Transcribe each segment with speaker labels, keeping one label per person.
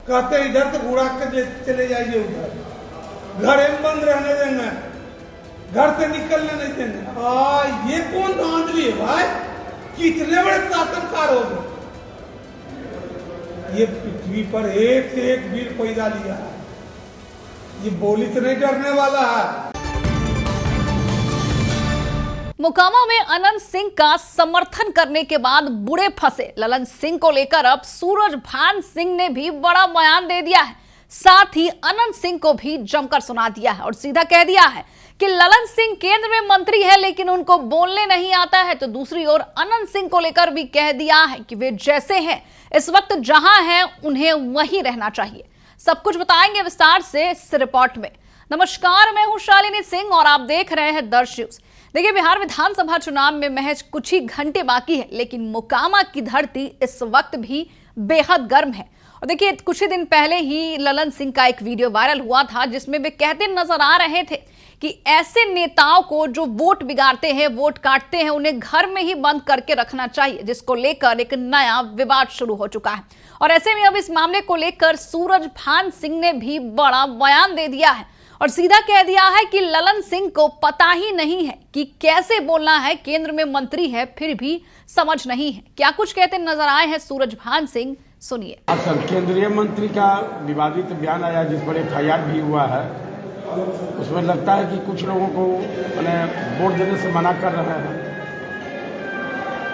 Speaker 1: कहते इधर से उड़ा के चले जाइए उधर, घर में बंद रहने देंगे, घर से निकलने नहीं देंगे। ये कौन धांधली है भाई? कितने बड़े शासनकार हो गए। ये पृथ्वी पर एक से एक वीर पैदा लिया है, ये बोली से नहीं डरने वाला है।
Speaker 2: मोकामा में अनंत सिंह का समर्थन करने के बाद बुरे फंसे ललन सिंह को लेकर अब सूरजभान सिंह ने भी बड़ा बयान दे दिया है। साथ ही अनंत सिंह को भी जमकर सुना दिया है और सीधा कह दिया है कि ललन सिंह केंद्र में मंत्री है लेकिन उनको बोलने नहीं आता है। तो दूसरी ओर अनंत सिंह को लेकर भी कह दिया है कि वे जैसे हैं इस वक्त जहां हैं उन्हें वहीं रहना चाहिए। सब कुछ बताएंगे विस्तार से इस रिपोर्ट में। नमस्कार, मैं हूं शालिनी सिंह और आप देख रहे हैं दर्श न्यूज। देखिए, बिहार विधानसभा चुनाव में महज कुछ ही घंटे बाकी है, लेकिन मोकामा की धरती इस वक्त भी बेहद गर्म है। और देखिए, कुछ ही दिन पहले ही ललन सिंह का एक वीडियो वायरल हुआ था जिसमें वे कहते नजर आ रहे थे कि ऐसे नेताओं को जो वोट बिगाड़ते हैं, वोट काटते हैं, उन्हें घर में ही बंद करके रखना चाहिए, जिसको लेकर एक नया विवाद शुरू हो चुका है। और ऐसे में अब इस मामले को लेकर सूरजभान सिंह ने भी बड़ा बयान दे दिया है और सीधा कह दिया है कि ललन सिंह को पता ही नहीं है कि कैसे बोलना है, केंद्र में मंत्री है फिर भी समझ नहीं है। क्या कुछ कहते नजर आए हैं सूरजभान सिंह, सुनिए।
Speaker 3: सर, केंद्रीय मंत्री का विवादित बयान आया जिस पर FIR भी हुआ है, उसमें लगता है कि कुछ लोगों को वोट देने से मना कर रहे हैं।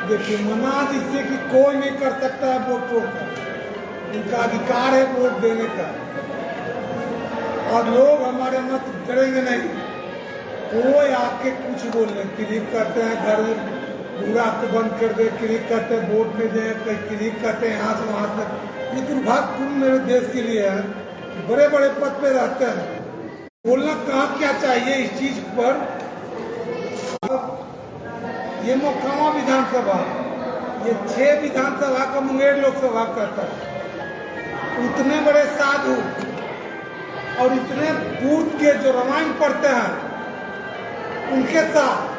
Speaker 1: देखिए, मना जिससे कि कोई नहीं कर सकता है वोट छोड़कर, उनका अधिकार है वोट देने का। और लोग हमारे मत करेंगे नहीं, कोई आके कुछ बोल रहे, क्लिक करते हैं घर पूरा को बंद कर दे, क्लिक करते हैं वोट नहीं दे, कहीं क्लिक करते हैं यहाँ से वहाँ तक। ये दुर्भाग्यपूर्ण मेरे देश के लिए है, बड़े बड़े पद पे रहते हैं। बोलना कहाँ क्या चाहिए इस चीज पर। ये मोकामा विधानसभा, ये 6 विधानसभा का मुंगेर लोकसभा कहता है। उतने बड़े साधु और इतने बूथ के जो रामायण पढ़ते हैं उनके साथ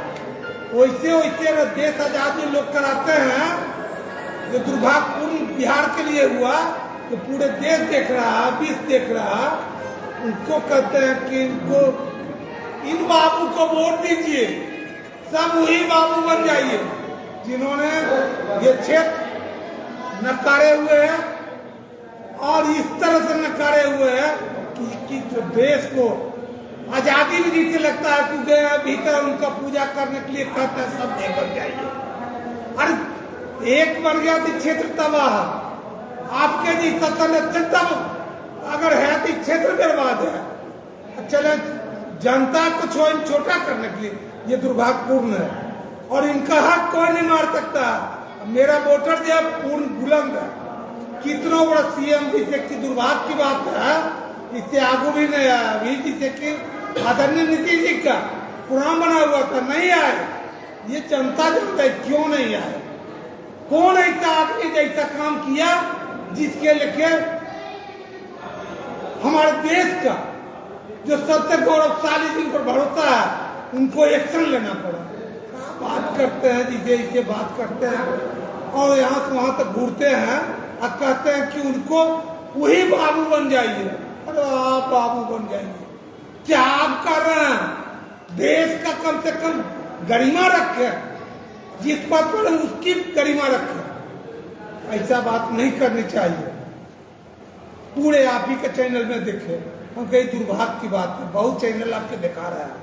Speaker 1: वैसे देश आजादी लोग कराते हैं। जो दुर्भाग्यपूर्ण बिहार के लिए हुआ, तो पूरे देश देख रहा है, विश्व देख रहा है। उनको कहते हैं कि इनको, इन बाबू को वोट दीजिए, सब वही बाबू बन जाइए जिन्होंने ये क्षेत्र नकारे हुए हैं और इस तरह से नकारे हुए हैं कि जो देश को आजादी भी जिसे लगता है कि भीतर उनका पूजा करने के लिए कहते हैं सब एक बन जाइए। अरे एक बन गया तो क्षेत्र तबाह, आपके जी संरक्षण अगर है तो क्षेत्र बर्बाद है। चले जनता को छोटा करने के लिए, ये दुर्भाग्यपूर्ण है और इनका हक कोई नहीं मार सकता। मेरा वोटर जो पूर्ण बुलंद है, कितना बड़ा CM जिसे की दुर्भाग्य की बात है, इससे आगू भी नहीं आया। अभी जिसे कि आदरणीय नीतीश जी का प्रोग्राम बना हुआ था, नहीं आए। ये जनता जानता है क्यों नहीं आए। कौन ऐसा आदमी जैसा काम किया जिसके लेके हमारे देश का जो सबसे गौरवशाली जिन पर भरोसा है उनको एक्शन लेना पड़ा। बात करते हैं जिसे इसे बात करते हैं और यहाँ से वहां तक घूरते हैं और कहते हैं कि उनको वही बाबू बन जाइए। अरे आप बाबू बन जाइए, क्या आप कर रहे हैं? देश का कम से कम गरिमा रखे, जिस पद पर उसकी गरिमा रखे। ऐसा बात नहीं करनी चाहिए। पूरे आप ही के चैनल में देखे, हम कहीं दुर्भाग्य की बात है, बहुत चैनल आपके दिखा रहा है।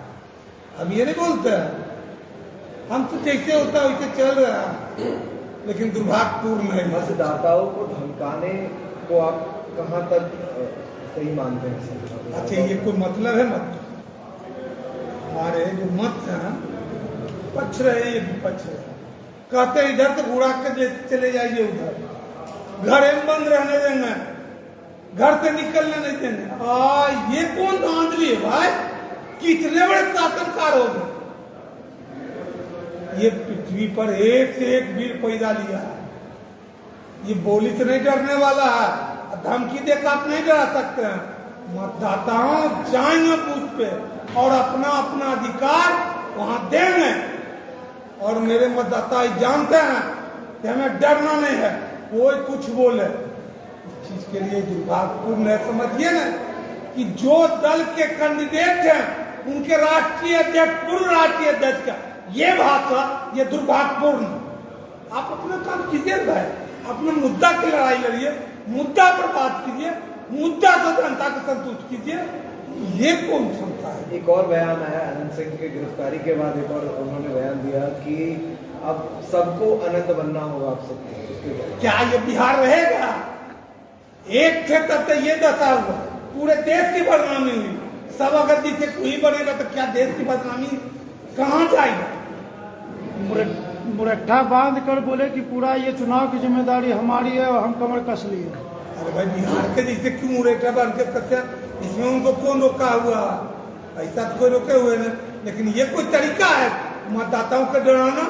Speaker 1: हम ये नहीं बोलते हैं, हम तो जैसे होता है वैसे चल रहा है, लेकिन दुर्भाग्यपूर्ण है।
Speaker 4: मतदाताओं को धमकाने को आप कहाँ तक सही मानते हैं?
Speaker 1: अच्छा, ये कोई मतलब है? मत हमारे जो मत है पक्ष रहे, ये विपक्ष है। कहते हैं इधर से उड़ा के चले जाइए उधर, घर में बंद रहने देंगे, घर से निकलने नहीं देंगे। ये कौन धांधली है भाई? कितने बड़े शासनकार हो गए। ये पृथ्वी पर एक से एक वीर पैदा लिया है, ये बोली से नहीं डरने वाला है, धमकी देकर आप नहीं डरा सकते हैं। मतदाताओं जाएंगे बूथ पे और अपना अपना अधिकार वहां देंगे। और मेरे मतदाता जानते हैं कि हमें डरना नहीं है, कोई कुछ बोले। चीज के लिए दुर्भाग्यपूर्ण है। समझिए ना कि जो दल के कैंडिडेट हैं उनके राष्ट्रीय अध्यक्ष, पूर्व राष्ट्रीय अध्यक्ष का ये भाषा, ये दुर्भाग्यपूर्ण। आप अपना काम कीजिए भाई, अपने मुद्दा की लड़ाई लड़िए, मुद्दा पर बात कीजिए, मुद्दा से जनता को संतुष्ट कीजिए। ये कौन क्षमता है?
Speaker 4: एक और बयान आया अनंत सिंह की गिरफ्तारी के बाद, एक और उन्होंने बयान दिया कि अब सबको अनंत बनना होगा आप सबको।
Speaker 1: क्या ये बिहार रहेगा? एक क्षेत्र से ये दशा हुआ, पूरे देश की बदनामी हुई। सब अगर जिसे कोई बनेगा तो क्या देश की बदनामी कहाँ जाएगा?
Speaker 5: मुरट्ठा बांध कर बोले कि पूरा ये चुनाव की जिम्मेदारी हमारी है और हम कमर कस लिए।
Speaker 1: अरे भाई, बिहार के जैसे क्यों मुरट्ठा बांध के कसते? इसमें उनको कौन रोका हुआ? ऐसा तो कोई रोके हुए नहीं। लेकिन ये कोई तरीका है मतदाताओं को डराना,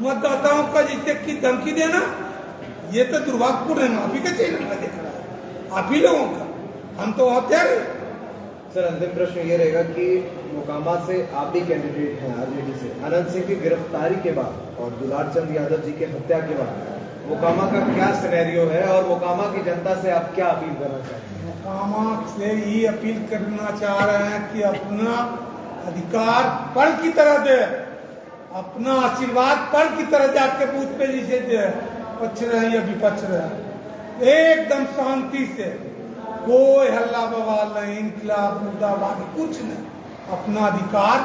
Speaker 1: मतदाताओं का जैसे की धमकी देना? ये तो दुर्भाग्यपूर्ण है। आप ही के चैनल में देख रहा है, आप ही लोगों का। हम तो होते हैं।
Speaker 4: सर, अंतिम प्रश्न ये रहेगा कि मोकामा से आप भी कैंडिडेट हैं आरजेडी से, अनंत सिंह की गिरफ्तारी के बाद और दुलार चंद यादव जी की हत्या के बाद मोकामा का क्या सिनेरियो है और मोकामा की जनता से आप क्या अपील करना चाहते हैं?
Speaker 1: मोकामा से ये अपील करना चाह रहे हैं कि अपना अधिकार पल की तरह दे, अपना आशीर्वाद पल की तरह जाके बूथ पे जिसे दे, पक्ष रहे या विपक्ष रहे, एकदम शांति से, कोई हल्ला बवाल नहीं, इनकलाब मुर्दाबाद कुछ नहीं, अपना अधिकार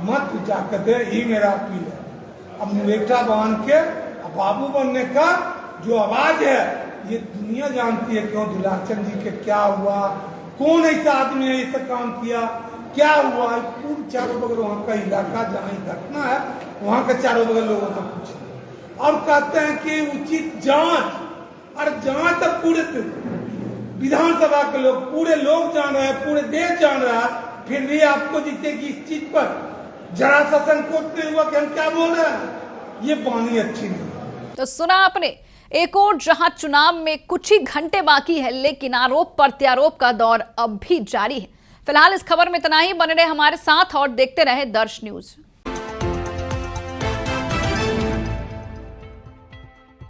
Speaker 1: मत जाकर दे। ये मेरा अपील है। अब मुरेठा बांध के बाबू बनने का जो आवाज है, ये दुनिया जानती है क्यों दुलारचंद जी के क्या हुआ, कौन ऐसा आदमी है ऐसा काम किया, क्या हुआ। पूरे चारों बगल वहाँ का इलाका जहाँ घटना है वहाँ के चारों बगल लोगों को पूछे और कहते हैं कि उचित जांच। और जांच अब पूरे विधानसभा के लोग, पूरे लोग जान रहे हैं, पूरे देश जान रहा है, फिर भी आपको जिससे कि इस चीज पर जरा सा संकोच नहीं हुआ कि हम क्या बोल रहे हैं, ये बानी अच्छी नहीं।
Speaker 2: तो सुना आपने, एक और जहां चुनाव में कुछ ही घंटे बाकी है, लेकिन आरोप प्रत्यारोप का दौर अब भी जारी है। फिलहाल इस खबर में इतना ही। बने रहे हमारे साथ और देखते रहे दर्श न्यूज।